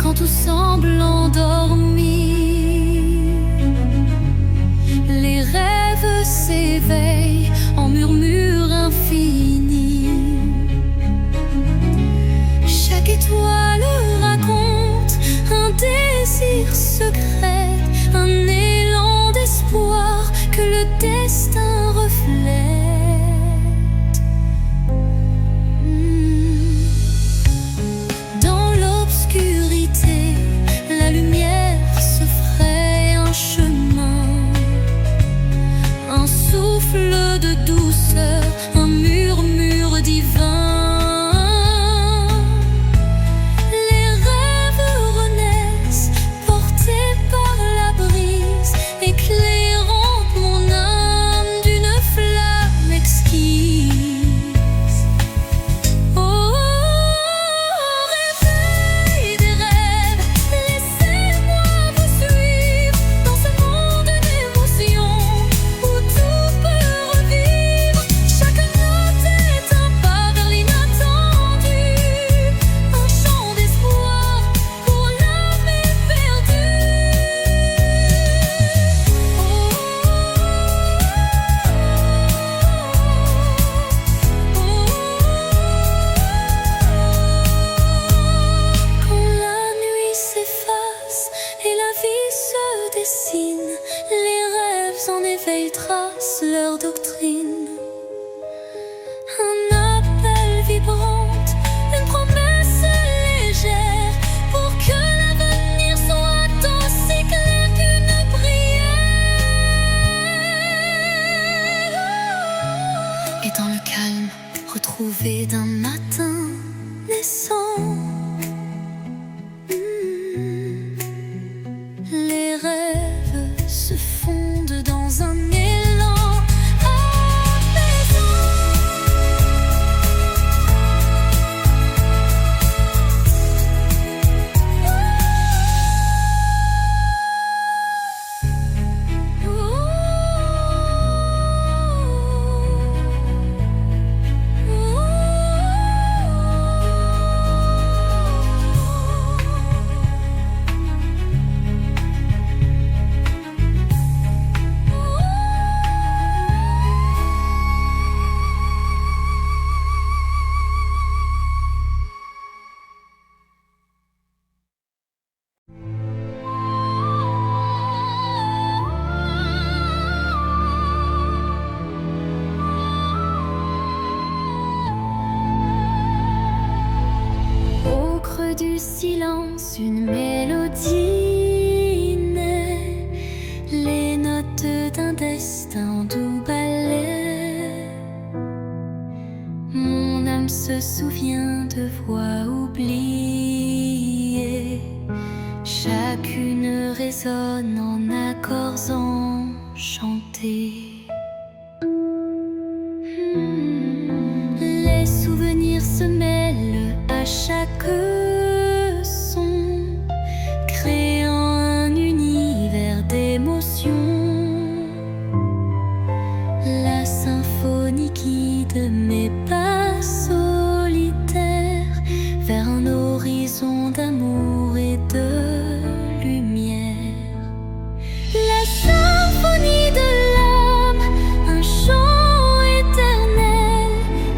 quand tout semble endormi. Les rêves s'éveillent en murmures infinis. Chaque étoile raconte un désir secret, un élan d'espoir que le destin reflète. Dans l'obscurité, la lumière se fraye un chemin, un souffle de douceur, un murmure divin. Les rêves en éveil tracent leur doctrine. Un appel vibrante, une promesse légère, pour que l'avenir soit aussi clair qu'une prière. Et dans le calme retrouvé d'un matin naissant, les rêves se fondent dans un élan apaisant. Du silence, une mélodie naît, les notes d'un destin doux ballet. Mon âme se souvient de voix oubliées, chacune résonne en accords enchantés. Les souvenirs se mêlent à chaque créant un univers d'émotions. La symphonie guide mes pas solitaires vers un horizon d'amour et de lumière. La symphonie de l'âme, un chant éternel,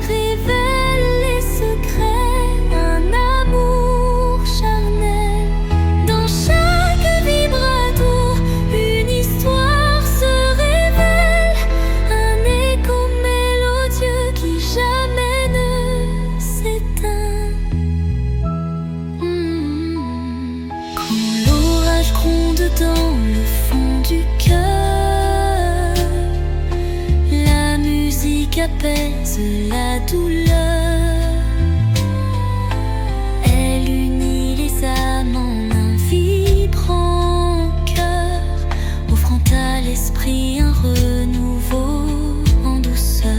révèle les secrets d'un amour charnel. Dans chaque vibrato, une histoire se révèle, un écho mélodieux qui jamais ne s'éteint. Quand l'orage gronde dans le fond du cœur, la musique apaise la douleur. Elle unit les âmes en un vibrant cœur, offrant à l'esprit un renouveau en douceur.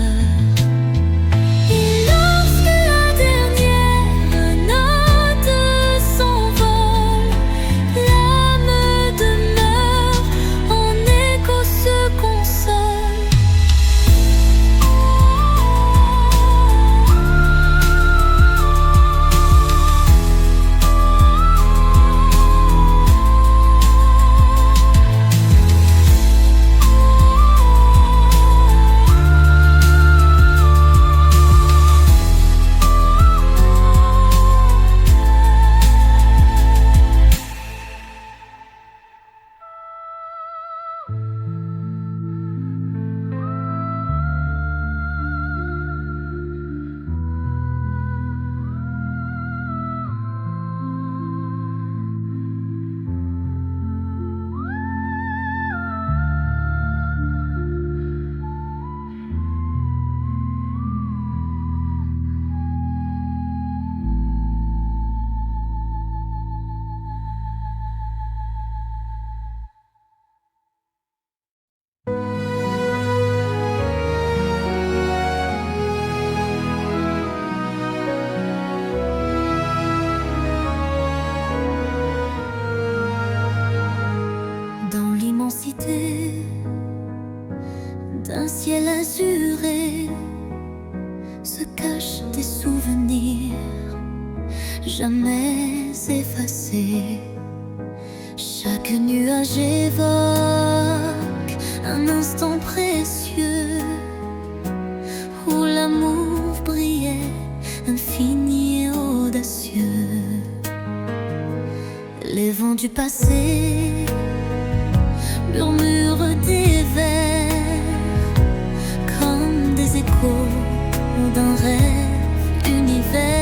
Et lorsque la dernière note s'envole, l'âme demeure, en écho se console. jamais effacé. Chaque nuage évoque un instant précieux où l'amour brillait, infini et audacieux. Les vents du passé murmurent des vers comme des échos d'un rêve univers.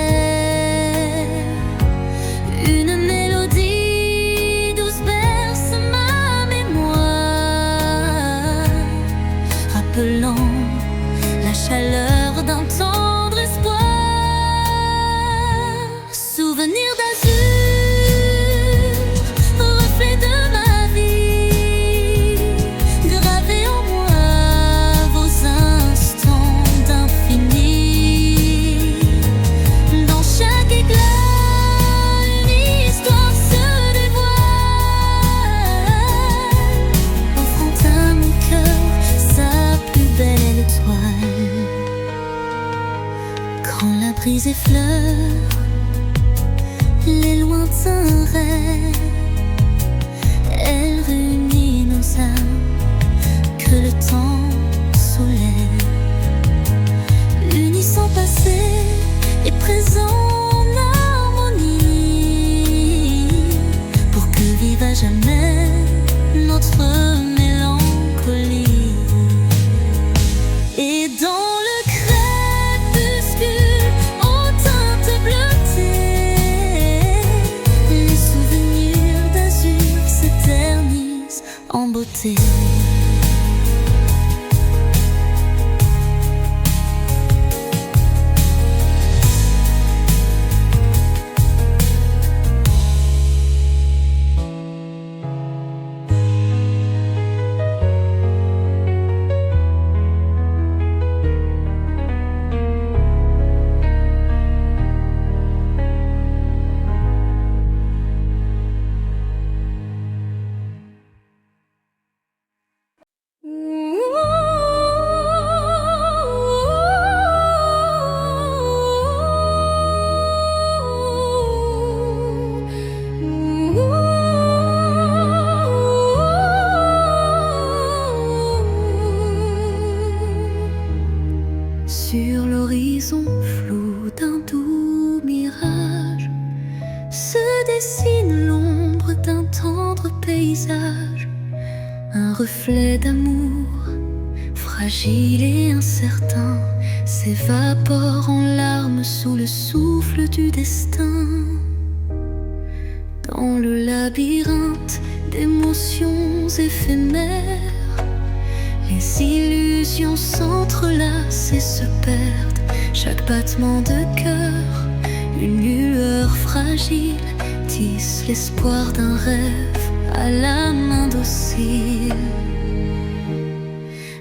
Une mélodie douce berce ma mémoire, rappelant la chaleur d'un tendre espoir. Souvenir d'azur, reflet de ma vie, gravé en moi vos instants d'infini. Dans chaque éclat, une histoire se dévoile, offrant à mon cœur sa plus belle étoile. Quand la brise effleure les lointains rêves, elle réunit nos âmes que le temps soulève, unissant passé et présent en harmonie, pour que vive à jamais notre mélancolie. Et dans le crépuscule aux teintes bleutées, les souvenirs d'azur s'éternisent en beauté. Sur l'horizon flou d'un doux mirage se dessine l'ombre d'un tendre paysage, un reflet d'amour fragile et incertain s'évapore en larmes sous le souffle du destin. Dans le labyrinthe d'émotions éphémères, les illusions s'entrelacent et se perdent. Chaque battement de cœur, une lueur fragile, tisse l'espoir d'un rêve à la main docile.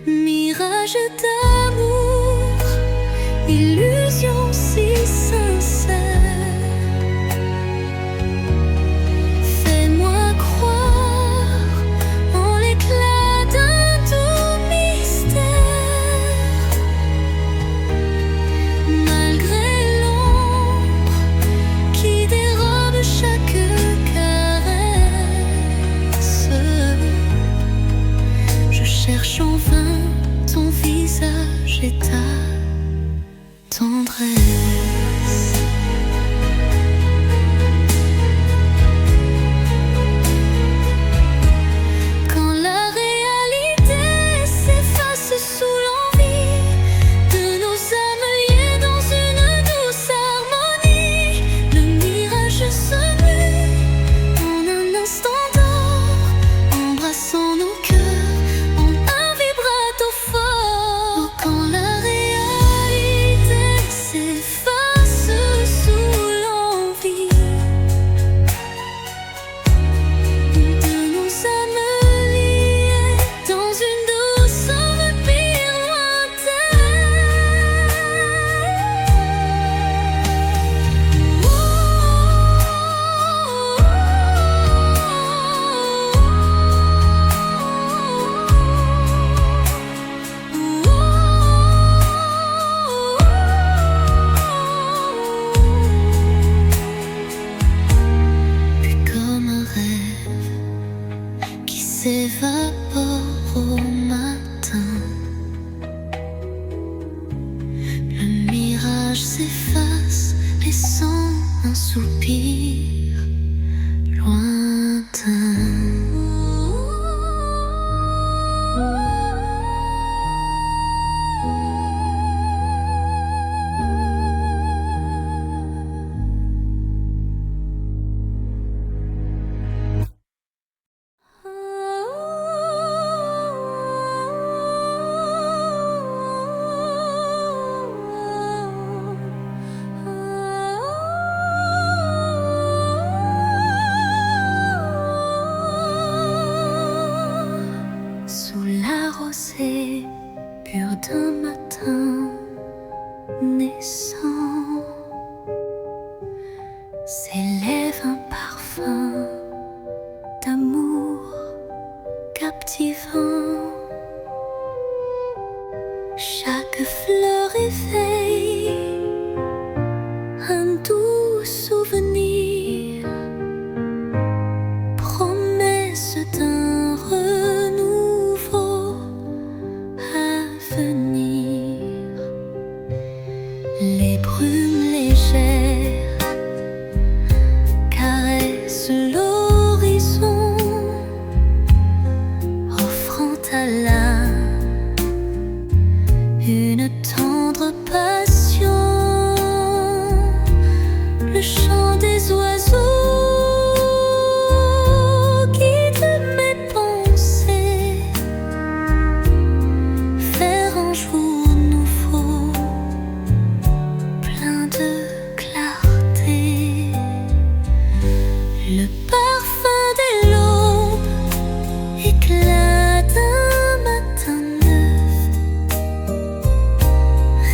Mirage d'amour, illusion si sincère, fais-moi croire en l'éclat d'un doux mystère. Malgré l'ombre qui dérobe chaque caresse, je cherche en vain ton visage et ta tendresse. élève un parfum d'amour captivant. Chaque fleur éveille un doux souvenir, promesse d'un renouveau à venir. Les brumes légères caressent l'horizon, offrant à l'âme une tendre passion. Le chant des oiseaux guide mes pensées vers un jour nouveau, plein de clarté. Le parfum des l'aube, éclat d'un matin neuf,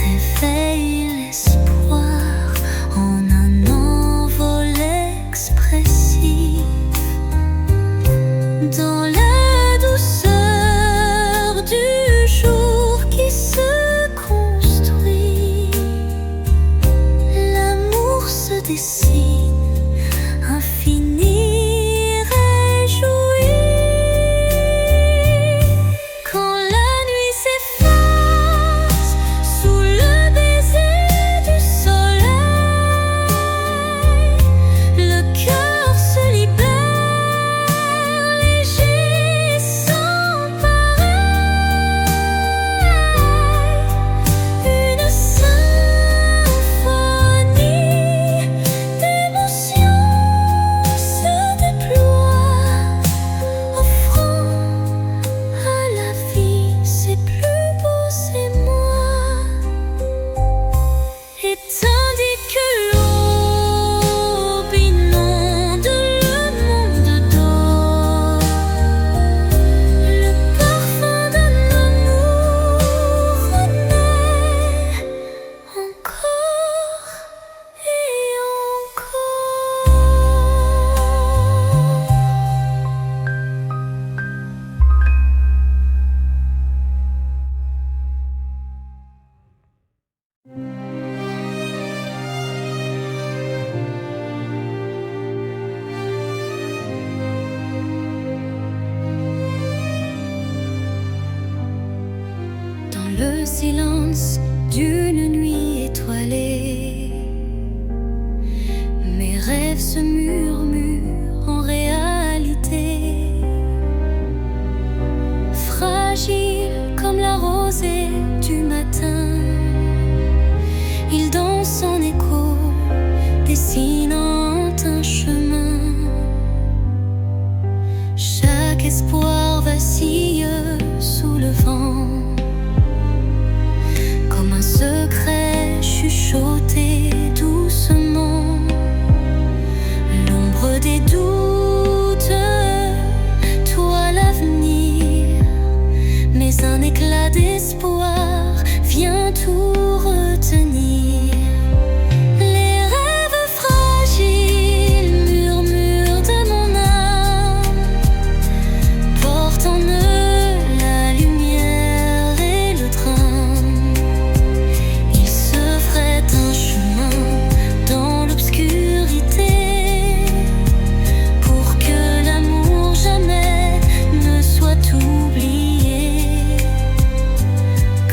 réveille l'espoir en un envol expressif. Dans la douceur du jour qui se construit, l'amour se dessine, infini réjoui. Quand la nuit s'efface sous le baiser du soleil, le cœur se libère, léger sans pareil. Une symphonie d'émotions se déploie, offrant à la vie ses plus beaux émois. Et tandis que l'aube inonde le monde d'or, le parfum d'un amour renaît encore et encore. Dans le silence d'une nuit étoilée, mes rêves se murmurent en réalité. Fragile comme la rosée du matin, il danse en écho, dessinant un chemin. Chaque espoir vacille sous le vent, comme un secret chuchoté doucement. L'ombre des doutes, toi l'avenir, mais un éclat d'espoir vient tout retenir. Les rêves fragiles murmurent de mon âme, portent en eux la lumière et le drame. Ils se frayent un chemin dans l'obscurité, pour que l'amour jamais ne soit oublié.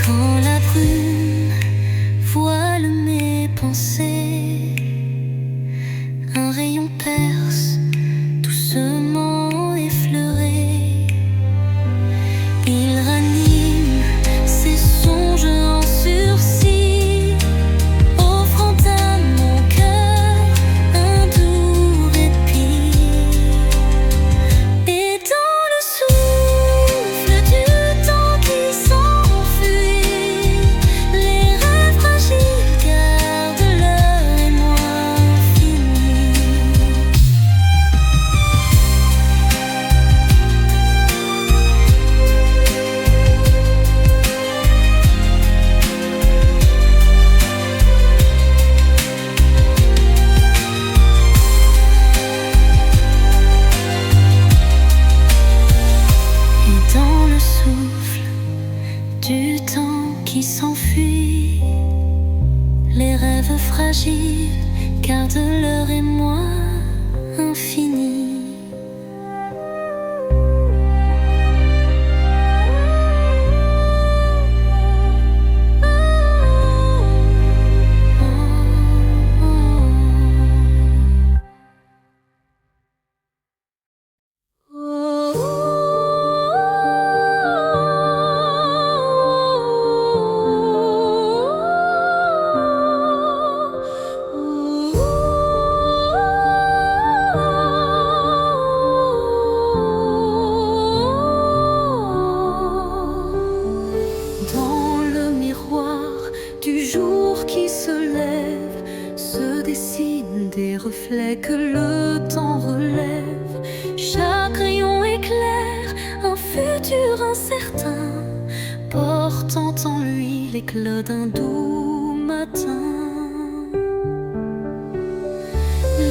Quand la brume voile mes pensées, un rayon perce doucement effleuré. Il ranime ses songes en sursis, offrant à mon cœur un doux répit. Et dans le souffle du temps qui s'enfuit, les rêves fragiles gardent leur émoi infini. le temps relève. Chaque rayon éclaire un futur incertain, portant en lui l'éclat d'un doux matin.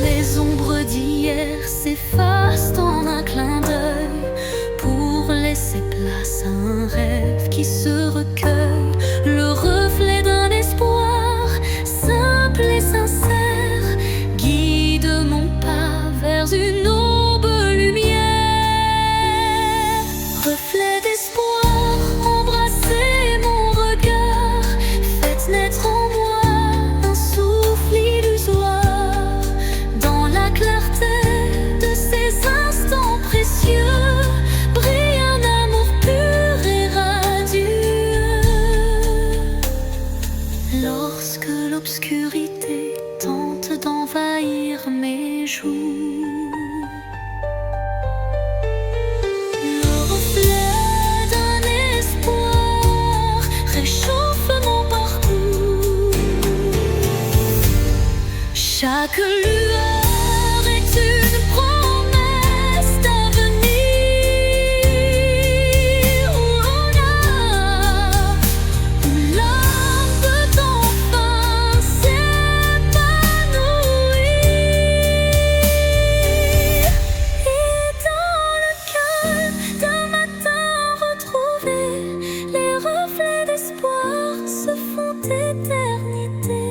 Les ombres d'hier s'effacent en un clin d'œil pour laisser place à un rêve qui se recueille. Le reflet d'un espoir simple et sincère guide mon pas vers une aube lumière. Reflet d'espoir, embrassez mon regard, faites naître en moi un souffle illusoire. Dans la clarté de ces instants précieux brille un amour pur et radieux. Lorsque l'obscurité tente d'envahir mes joues, le reflet d'un espoir réchauffe mon parcours. Chaque lueur est une promesse d'avenir, où l'âme peut enfin s'épanouir. Et dans le calme d'un matin retrouvé, les reflets d'espoir se font éternité.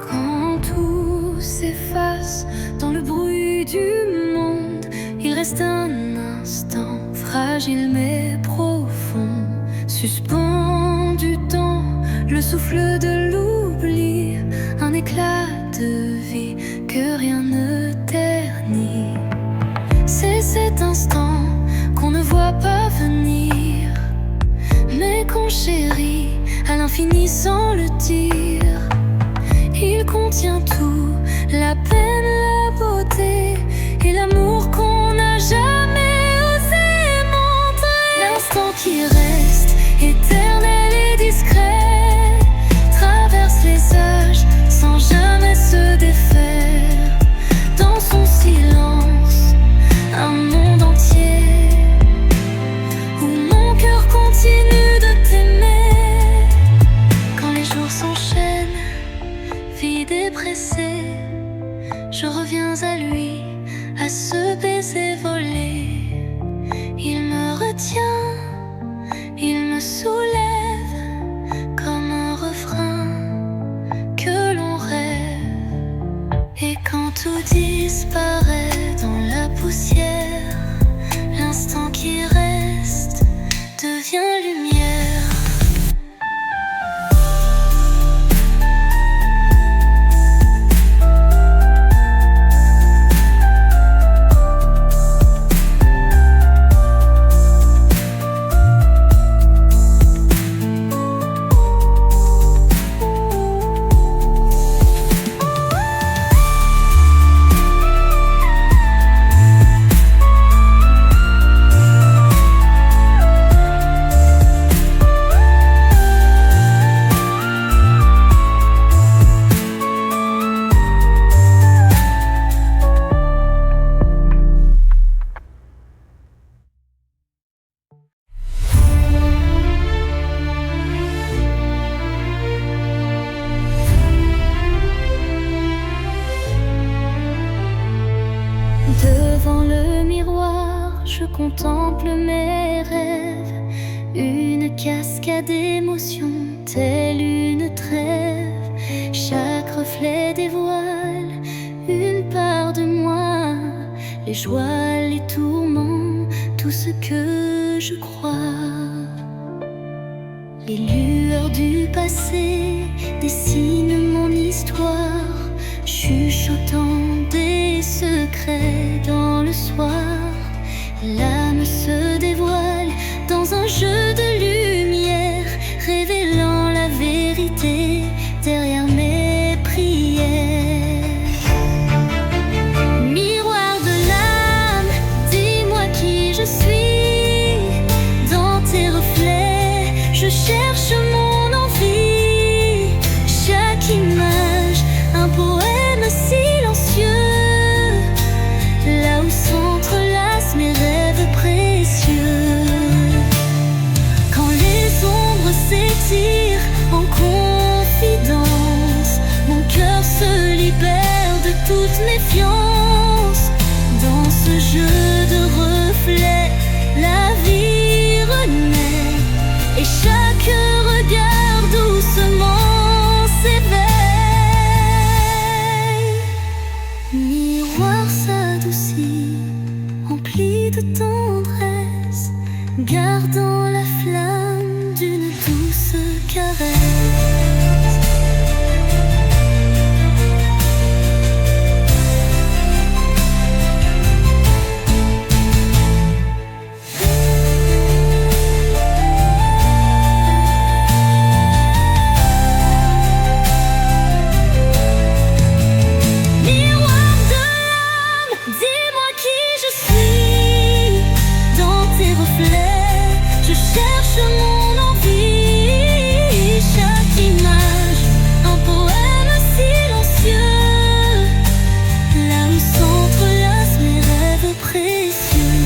Quand tout s'efface dans le bruit du monde, il reste un instant fragile mais profond, suspendu dans le souffle de l'oubli, un éclat de vie que rien ne ternit. C'est cet instant qu'on ne voit pas venir, mais qu'on chérit à l'infini sans le dire. Il contient tout, la peine, la beauté et l'amour qu'on n'a jamais osé montrer. L'instant qui reste éternel et discret traverse les âges sans jamais se défaire. Dans son silence, un monde entier où mon cœur continue de t'aimer. Quand les jours s'enchaînent, vide et pressé, je reviens à lui, à ce baiser volé. Il me retient, il me soulève comme un refrain que l'on rêve. Et quand tout disparaît dans la poussière, l'instant qui reste devient lumière. miroir, je contemple mes rêves, une cascade d'émotions, telle une trêve. Chaque reflet dévoile une part de moi, les joies, les tourments, tout ce que je crois. Les lueurs du passé dessinent mon histoire, chuchotant des secrets dans le soir. L'âme se dévoile dans un jeu de lumière, révélant la vérité derrière mes prières. Miroir de l'âme, dis-moi qui je suis. Dans tes reflets, je cherche mon envie. Chaque image, un poème silencieux, là où s'entrelacent mes rêves précieux. Quand les ombres s'étirent en confidence, mon cœur se libère de toute méfiance. Dans ce jeu de reflets, la vie renaît, et chaque regard doucement s'éveille. Miroir s'adoucit, empli de tendresse, gardant la flamme d'une douce caresse. Je cherche mon envie, chaque image, un poème silencieux, là où s'entrelacent mes rêves précieux.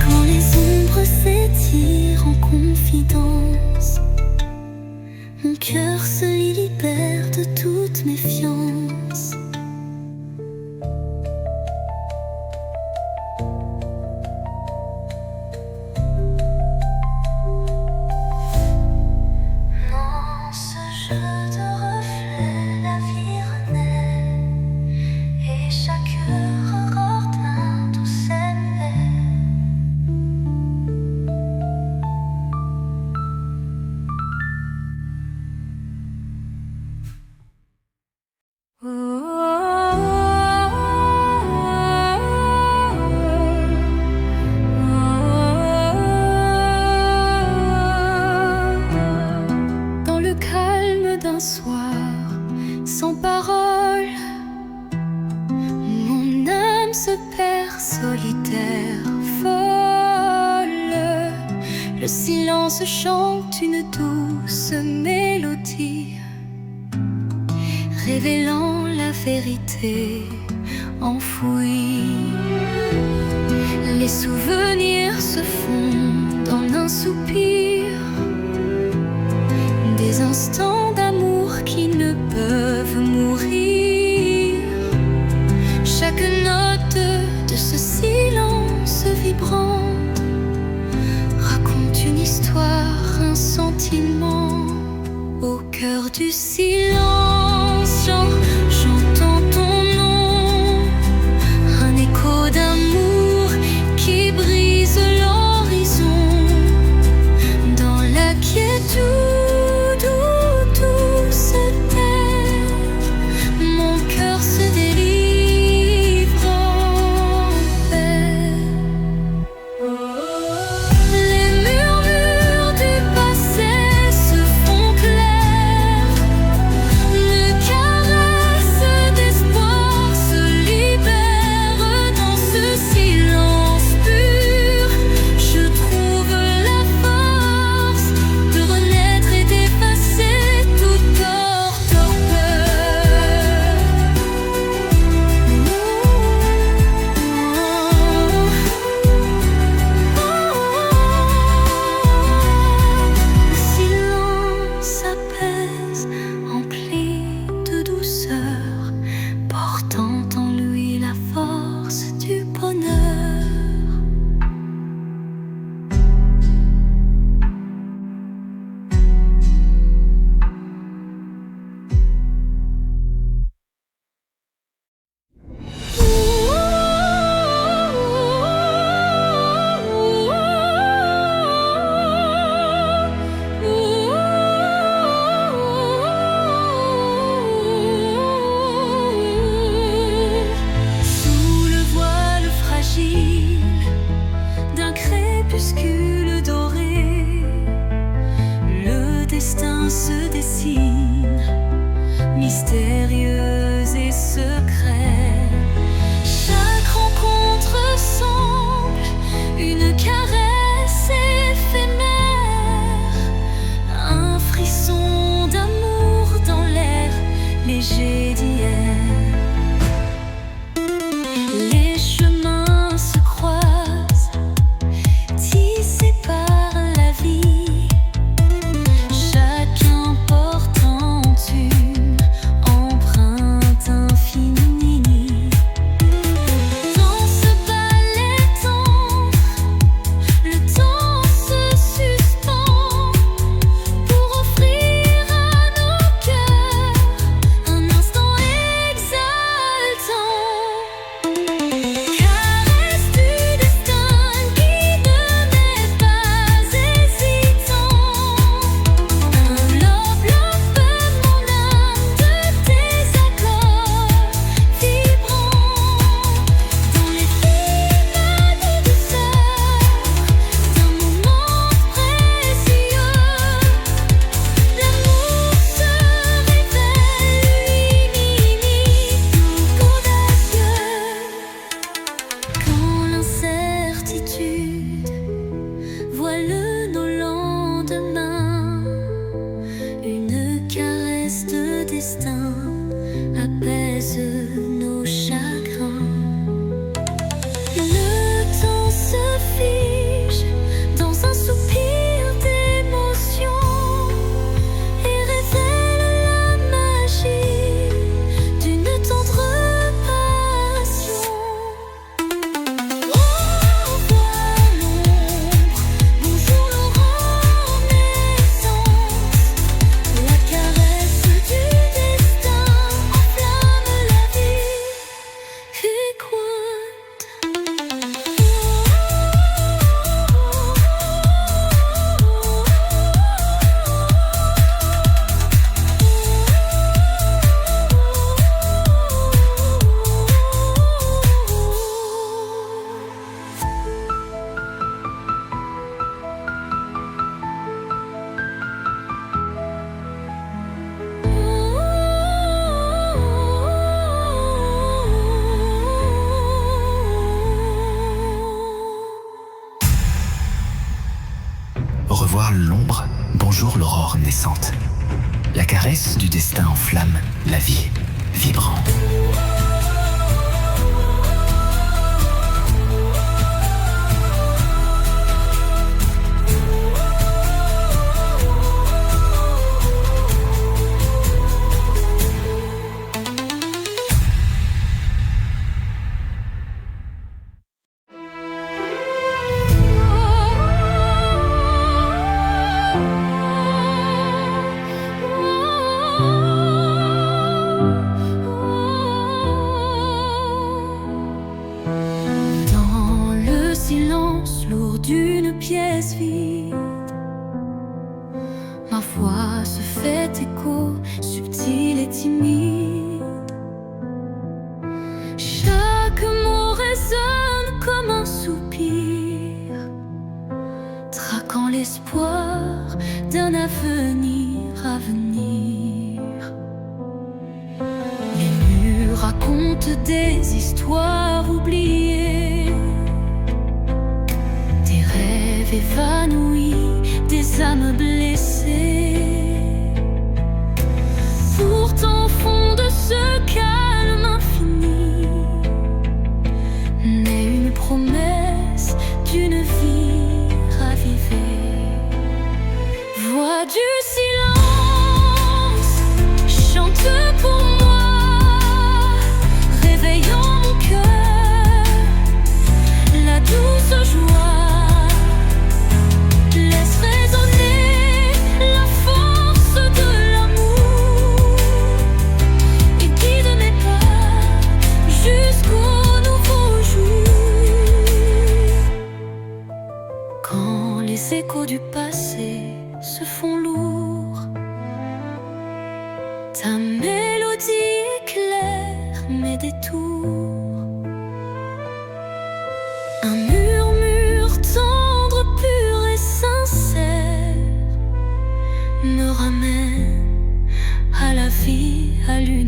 Quand les ombres s'étirent en confidence, mon cœur se libère de toute méfiance. Sans parole, mon âme se perd solitaire, folle. Le silence chante une douce mélodie, révélant la vérité enfouie. Les souvenirs se fondent en un soupir, des instants d'amour qui ne peuvent mourir. Chaque note de ce silence vibrant raconte une histoire, un sentiment. Au cœur du silence, j'entends ton nom, un écho d'amour qui brise l'horizon. Dans la quiétude, tout mystérieux et secret. Chaque rencontre semble une caresse éphémère, un frisson d'amour dans l'air léger d'hier. Les chemins se croisent, tissés par la vie, chacun portant une empreinte infinie. Dans ce ballet tendre, le temps se suspend pour offrir à nos cœurs un instant exaltant. Caresse du destin qui ne m'est pas hésitant. Un love, love, mon âme de tes accords vibrants. Dans les filets de douceur d'un moment précieux, l'amour se révèle illimité, audacieux. Quand l'incertitude voile nos lendemains, une caresse de destin apaise nos chagrins. Le temps se fige dans un soupir d'émotion et révèle la magie d'une tendre passion. Au revoir l'ombre, bonjour l'aurore naissance. La caresse du destin enflamme la vie et cointe. Au revoir l'ombre, bonjour l'aurore naissante. La caresse du destin enflamme la vie, vibrant. Dans le silence lourd d'une pièce vide, ma voix se fait écho, subtil et timide. Chaque mot résonne comme un soupir, traquant l'espoir d'un avenir à venir. Les murs racontent des histoires oubliées, des rêves évanouis, des âmes blessées. Pourtant au fond de ce calme infini naît une promesse d'une vie ravivée. Voix du silence, chante pour moi, réveillant mon cœur, la douce joie. Laisse résonner la force de l'amour et guide mes pas jusqu'au nouveau jour. Quand les échos du passé se font lourds, ta mélodie éclaire mes détours. Un murmure tendre, pur et sincère me ramène à la vie, à l'univers.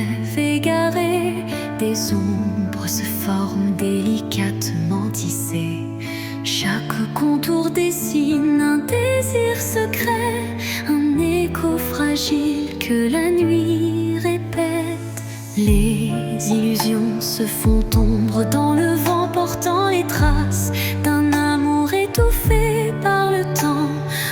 rêves égarés, des ombres se forment délicatement tissées. Chaque contour dessine un désir secret, un écho fragile que la nuit répète. Les illusions se font ombre dans le vent, portant les traces d'un amour étouffé par le temps.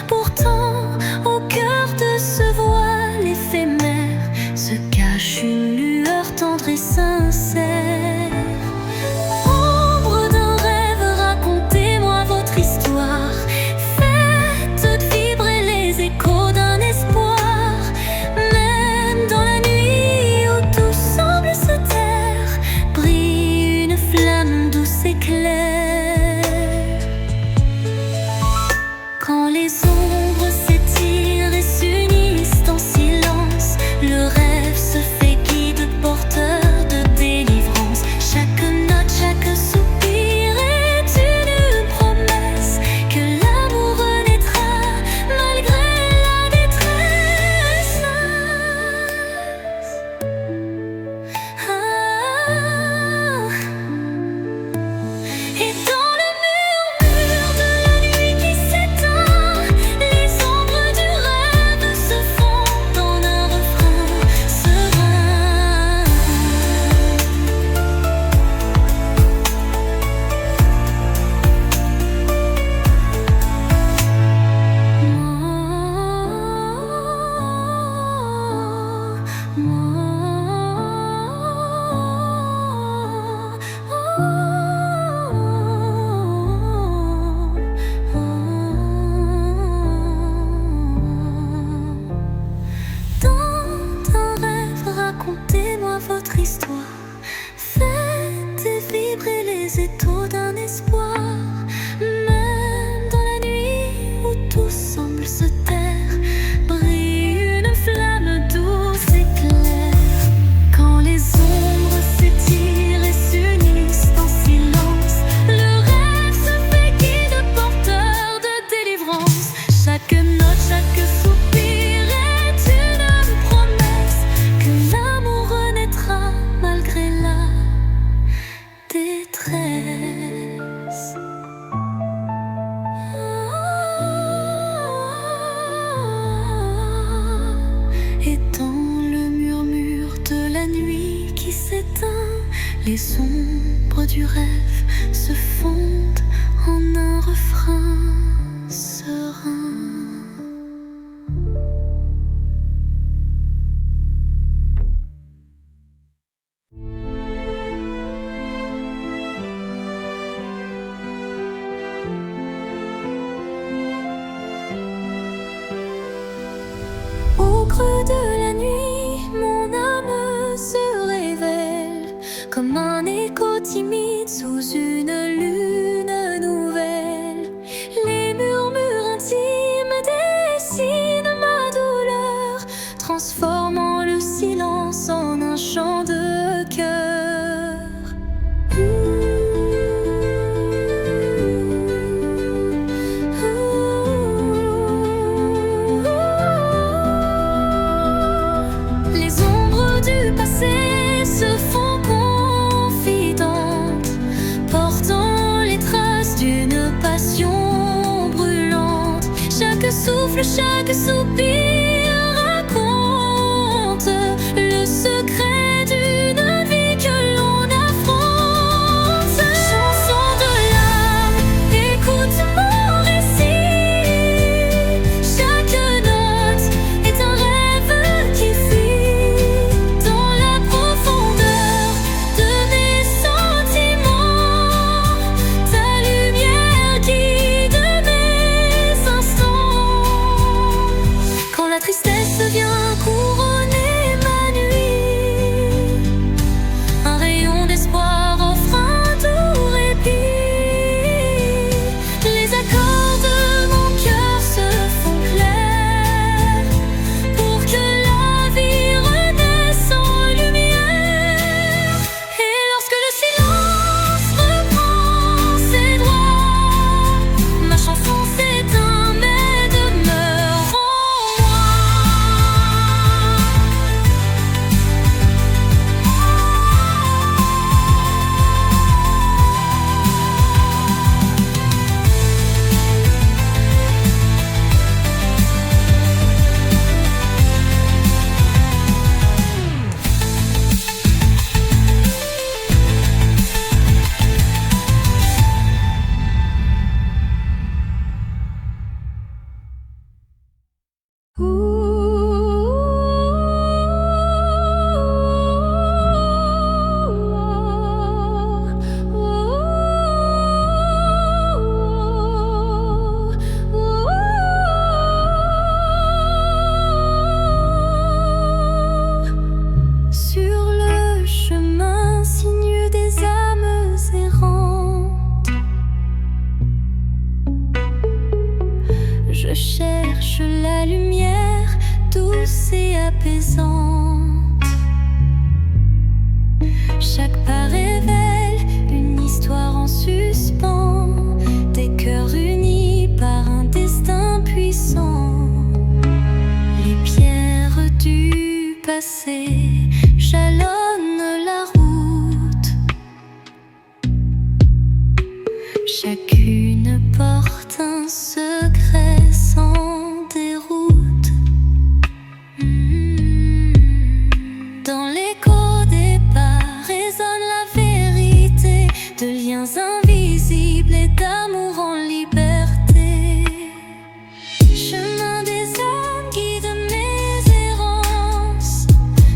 Pourtant, au cœur de ce voile éphémère se cache une lueur tendre et sincère. Ombre d'un rêve, racontez-moi votre histoire. Faites vibrer les échos d'un espoir. Même dans la nuit où tout semble se taire, brille une flamme douce et claire. Quand les ombres s'étirent et s'unissent en silence, le rêve se fait guide porteur de délivrance. Chaque note, chaque soupir est une promesse que l'amour renaîtra malgré la détresse. Et dans le murmure de la nuit qui s'éteint, les ombres du rêve se fondent en un refrain serein. Dans un rêve, racontez-moi votre histoire. Faites vibrer les échos d'un espoir. Même dans la nuit où tout semble se taire, brille une flamme douce et claire. Quand les ombres s'étirent et s'unissent en silence, le rêve se fait guide porteur de délivrance. Chaque note, chaque soupir est une promesse que l'amour renaîtra malgré la détresse. Et dans le murmure de la nuit qui s'éteint, les ombres du rêve se fondent en un refrain serein. Au creux de la nuit, mon âme se révèle comme un écho timide sous une lune nouvelle. Les murmures intimes dessinent ma douleur, transformant le silence en un chant de cœur. Les ombres du passé se font confidentes, portant les traces d'une passion brûlante. Chaque souffle, chaque soupir raconte le secret d'une vie que l'on affronte. Chanson de l'âme, écoute mon récit. Chaque note est un rêve qui fuit dans la profondeur de mes sentiments. Ta lumière guide mes instants. Quand présente. Chaque pas révèle une histoire en suspens, des cœurs unis par un destin puissant. Les pierres du passé jalonnent la route, chacune porte un secret sans déroute. Dans l'écho des pas résonne la vérité de liens invisibles et d'amour en liberté. Chemin des âmes guide mes errances,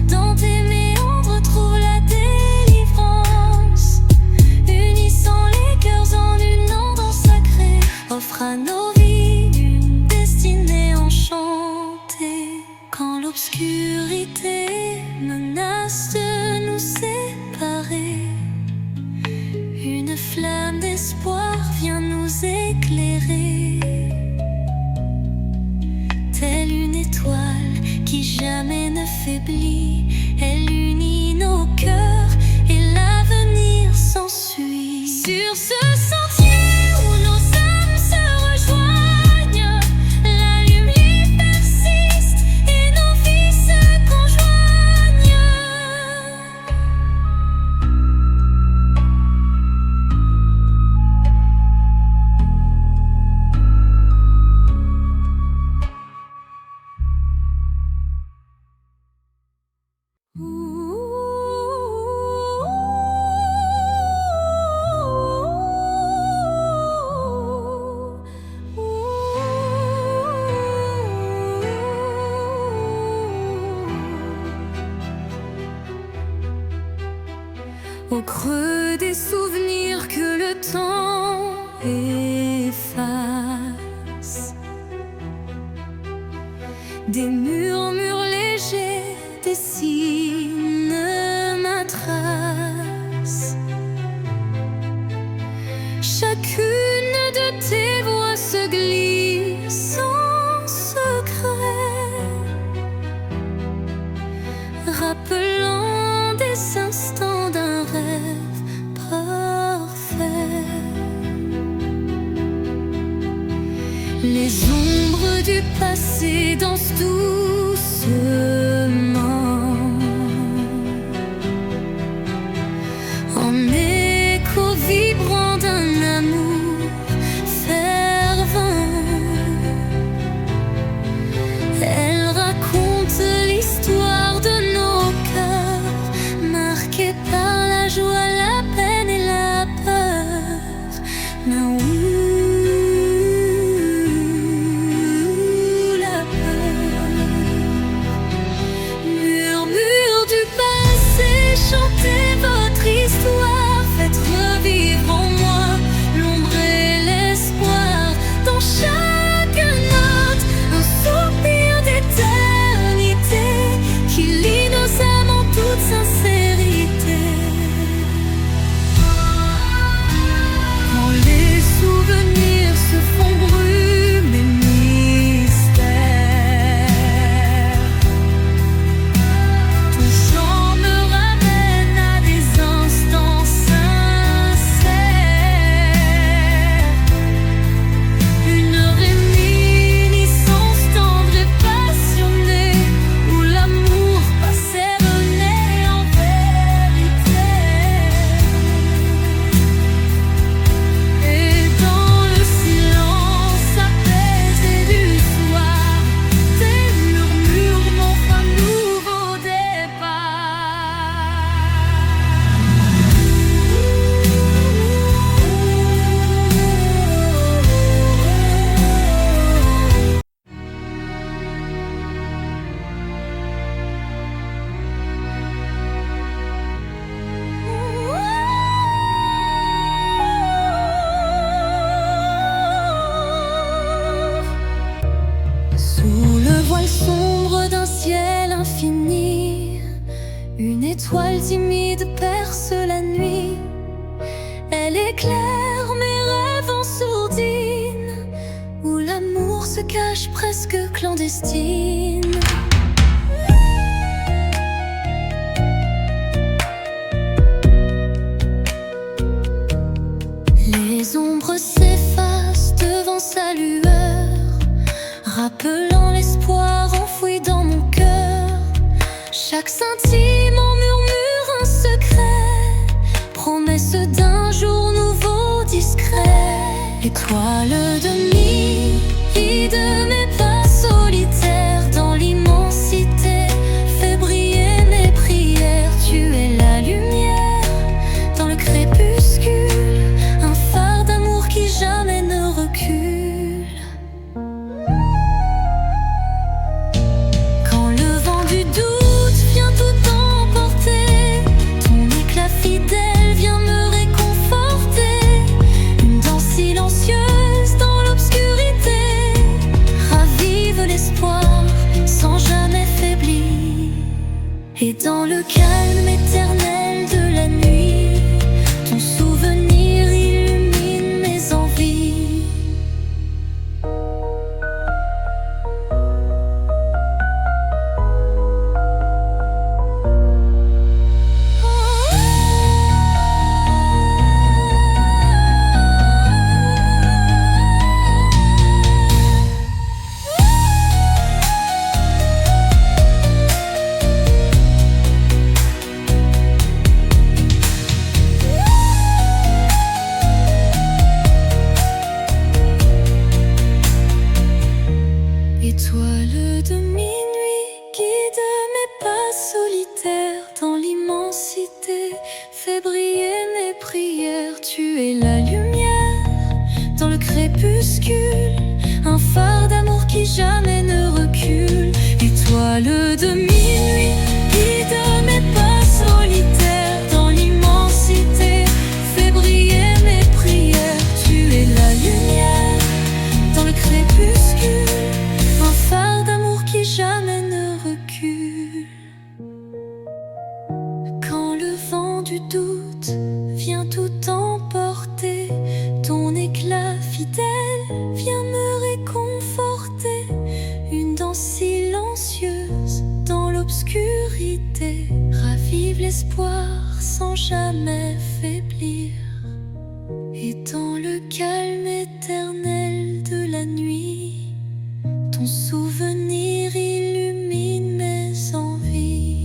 dans tes méandres trouve la délivrance. Unissant les cœurs en une danse sacrée, offre à nos vies une destinée enchantée. Quand l'obscurité menace de nous séparer, une flamme d'espoir vient nous éclairer. Telle une étoile qui jamais ne faiblit, elle unit nos cœurs et l'avenir s'ensuit. Sur ce sentier où nos âmes se rejoignent, la lumière persiste et nos vies se conjoignent. Au creux des souvenirs que le temps efface, des murmures légers dessinent ma trace. Chacune de tes voix se glisse en secret, rappelant des instants d'un rêve parfait. Les ombres du passé dansent doucement, en écho vibrant d'un amour fervent. Elles racontent l'histoire de nos cœurs, marqués par la joie, la peine et la peur. Mais où la peur? Murmure du passé, chantez votre histoire, faites revivre en moi l'ombre et l'espoir. Dans chaque note, un soupir d'éternité qui lie nos âmes en toute sincérité. Quand les souvenirs se font brume et mystère, tout chant me ramène à des instants sincères. Une réminiscence tendre et passionnée, où l'amour passait renaît en vérité. Et dans le silence apaisé du soir, tes murmures m'offrent un nouveau Sous le voile sombre d'un ciel infini, une étoile timide perce la nuit. Elle éclaire mes rêves en sourdine, où l'amour se cache presque clandestine. Étoile de nuit, guide mes pas solitaires dans l'immensité, fais briller mes prières. Tu es la lumière dans le crépuscule, un phare d'amour qui jamais ne recule. Quand le vent du doute vient tout emporter, ton éclat fidèle vient me réconforter. Une danse silencieuse dans l'obscurité ravive l'espoir sans jamais faiblir. Et dans le calme éternel de la nuit, ton souvenir illumine mes envies. Étoile de minuit, guide mes pas solitaires dans l'immensité, fais briller mes prières. Tu es la lumière dans le crépuscule, un phare d'amour qui jamais ne recule. Étoile de minuit, guide mes pas solitaires dans l'immensité, fais briller mes prières. Tu es la lumière dans le crépuscule, un phare d'amour qui jamais ne recule. Quand le vent du doute vient tout emporter, ton éclat fidèle vient me réconforter. Une danse silencieuse dans l'obscurité ravive l'espoir sans jamais faiblir. Et dans le calme éternel de la nuit, ton souvenir illumine mes envies.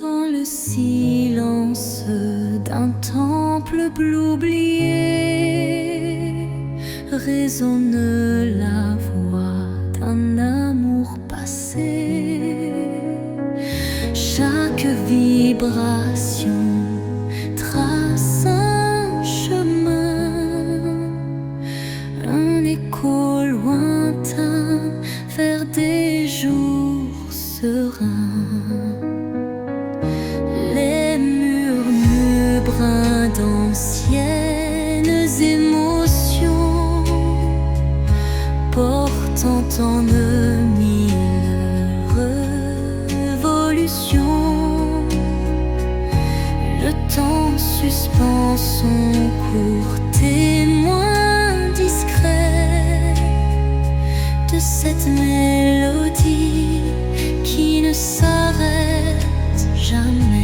Dans le silence d'un temple bleu oublié, résonne la voix d'un amour passé. Chaque vibration trace un chemin, un écho lointain vers des jours sereins. Les murmures bruns d'anciennes émotions portant en eux mille révolutions. Le temps suspend son court, témoin discret de cette mélodie qui ne s'arrête jamais.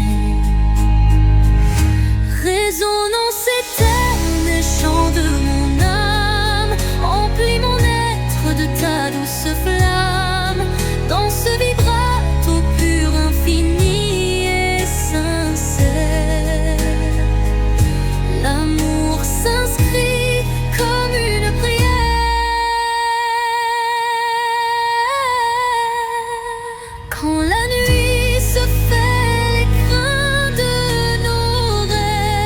Résonance éternelle, chant de mon âme, emplis mon être de ta douce flamme. Dans ce vibrato pur, infini et sincère, l'amour s'inscrit comme une prière. Quand la nuit se fait l'écrin de nos rêves,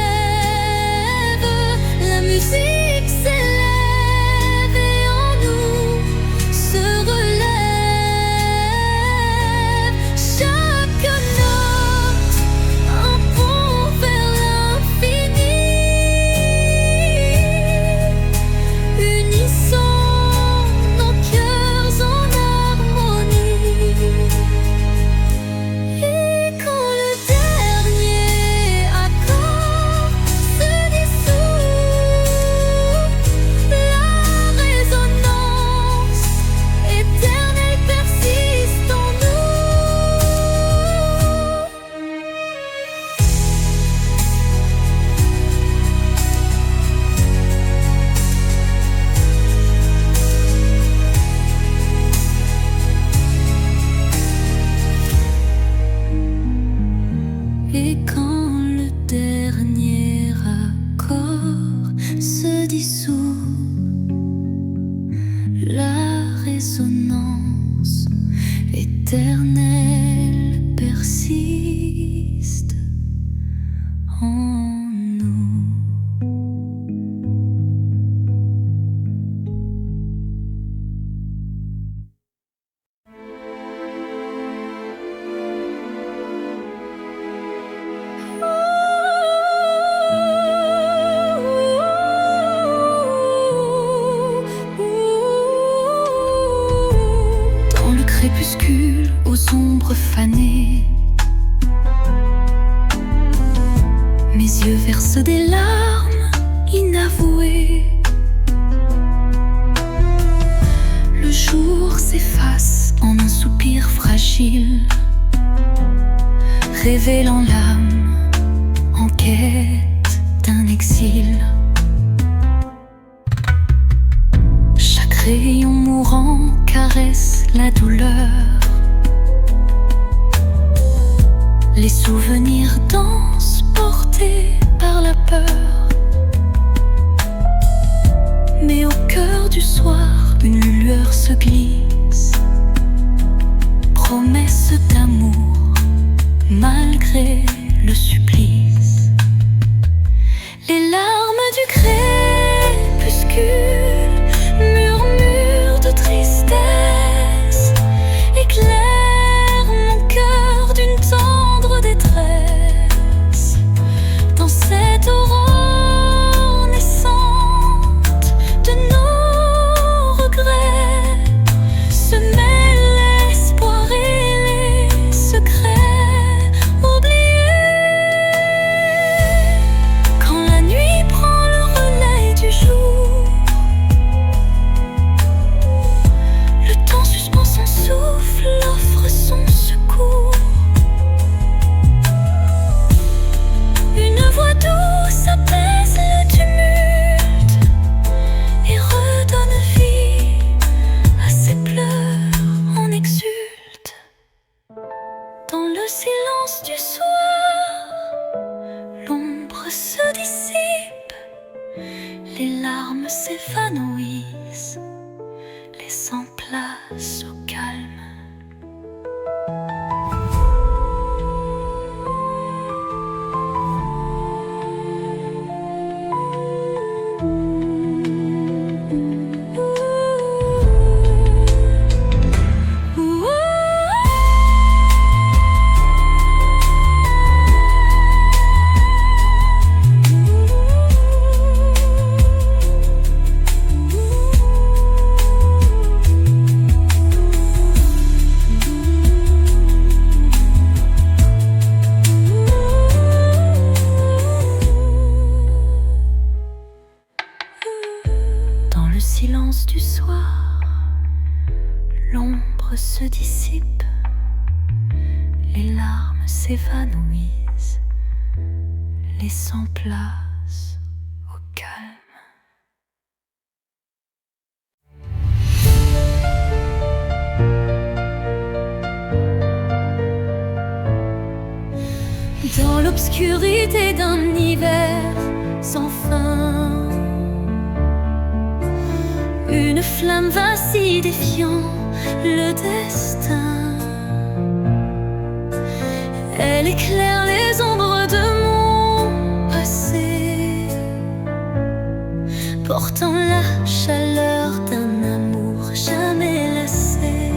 la musique s'élève et en nous se relève. Chaque note un pont vers l'infini, unissant nos cœurs en harmonie. persiste en nous. Dans le crépuscule aux ombres fanées, mes yeux versent des larmes inavouées. Le jour s'efface en un soupir fragile, révélant l'âme en quête d'un exil. Chaque rayon mourant caresse la douleur. Les souvenirs dansent portés par la peur. Mais au cœur du soir, une lueur se glisse, promesse d'amour malgré le supplice. Les larmes du crépuscule, murmures de tristesse, éclairent mon cœur d'une tendre détresse. Dans cette aurore naissante de nos regrets se mêlent l'espoir et les secrets oubliés. Quand la nuit prend le relais du jour, le temps suspend son souffle, offre son secours. Une voix douce apaise le tumulte et redonne vie à ses pleurs en exulte. Dans le silence du soir, l'ombre se dissipe, les larmes s'évanouissent, laissant place au calme. Dans le silence du soir, l'ombre se dissipe, les larmes s'évanouissent, laissant place au calme. Dans l'obscurité d'un hiver sans fin, une flamme vacille défiant le destin. Elle éclaire les ombres de mon passé, portant la chaleur d'un amour jamais lassé.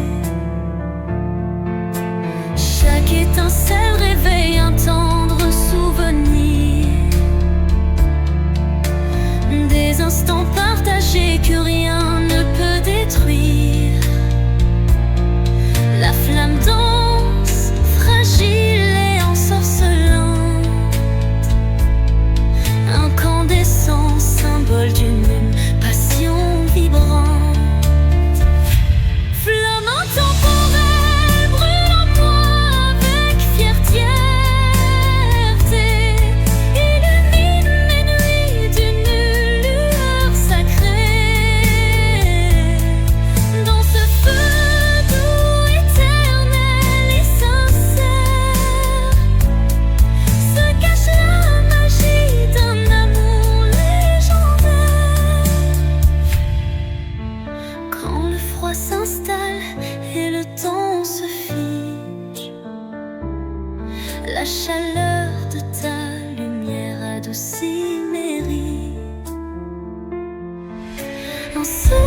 Chaque étincelle réveille un tendre souvenir, des instants partagés que rien ne peut détruire. La flamme danse, fragile et ensorcelante, incandescent, symbole d'une passion vibrante. Flamme intemporelle, brûle en moi avec fierté. Illumine mes nuits d'une lueur sacrée. La chaleur de ta lumière adoucit mes rides. En ce